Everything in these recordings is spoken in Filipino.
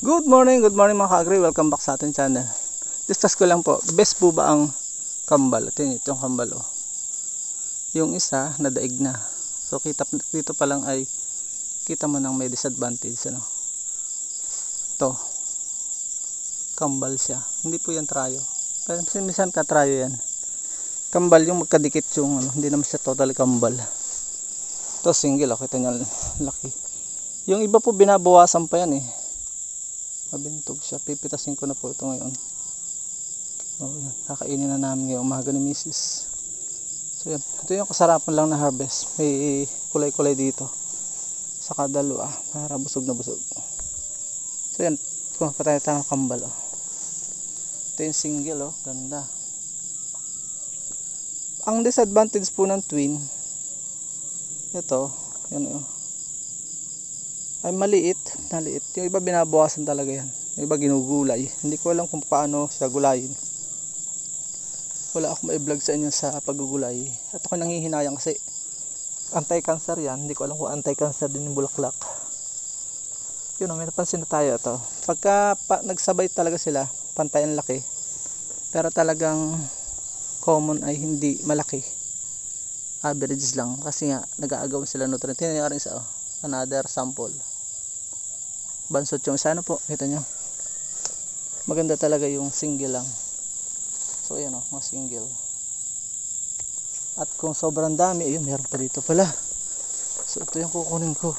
Good morning mga ka-agri. Welcome back sa ating channel. Discuss ko lang po, best po ba ang kambal? Ito yung kambal oh. Yung isa nadaig na. So dito pa lang ay kita mo nang may disadvantage ano. Ito. Kambal siya. Hindi po yan trayo. Pero minsan ka trayo yan. Kambal yung magkadikit yung ano, hindi naman siya totally kambal. Ito single oh, kita niyo laki. Yung iba po binabawasan pa yan eh. Mabintog siya. Pipitasin ko na po ito ngayon. Oh, yan. Kakainin na namin ngayong umaga ni Mrs. So yan. Ito yung kasarapan lang na harvest. May kulay-kulay dito. Saka dalawa. Para busog na busog. So yan. Kung patay tayo kambal. Oh. Ito yung single. Oh. Ganda. Ang disadvantage po ng twin. Ito. Yan oh. Ay maliit. Yung iba binabawasan talaga yan. Yung iba ginugulay. Hindi ko alam kung paano siya gulayin. Wala akong ma-vlog sa inyo sa paggugulay. At ako nanghihinayang kasi anti-cancer yan. Hindi ko alam kung anti-cancer din yung bulaklak. Yun may napansin na tayo ito. Pagka nagsabay talaga sila, pantay ang laki. Pero talagang common ay hindi malaki. Average lang. Kasi nga nag-aagawan sila nutrient. Tingnan nyo rin isa oh. Another sample. Bansot yung isa, ano po, kita nyo maganda talaga yung single lang. So ayan o, mga single. At kung sobrang dami, ayun, meron pa dito pala. So ito yung kukunin ko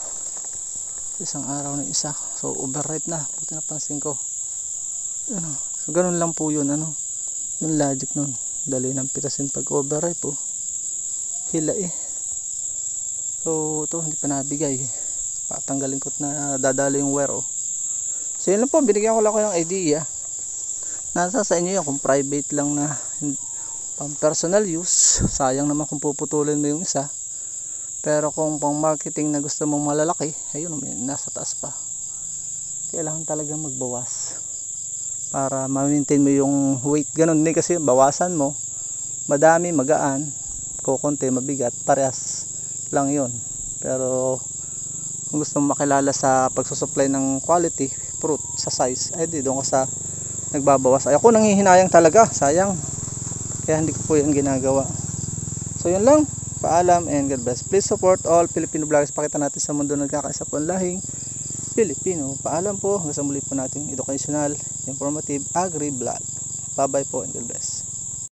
isang araw ng isa. So overripe na, buti napansin ko. Ano, so ganun lang po yun, ano yung logic nun. Dali ng pitasin pag overripe po, hila eh. So ito hindi pa nabigay. Patanggalin ko na dadalo yung wear oh. So yun lang po, binigyan ko lang ng idea. Nasa sa inyo yan kung private lang na pang personal use. Sayang naman kung puputulin mo yung isa. Pero kung pang marketing na gusto mong malalaki, ayun, nasa taas pa. Kailangan talaga magbawas para ma-maintain mo yung weight. Ganun din kasi bawasan mo, madami magaan, kukunti mabigat, parehas lang yun. Pero kung gusto mong makilala sa pagsusupply ng quality fruit sa size, ay di doon ka sa nagbabawas. Ay ako nanghihinayang talaga, sayang, kaya hindi ko po yan ginagawa. So yun lang, paalam and God bless. Please support all Filipino vloggers. Pakita natin sa mundo nagkakaisa po ang lahing Filipino. Paalam po, hanggang sa muli po natin educational, informative, agri vlog. Bye bye po and God bless.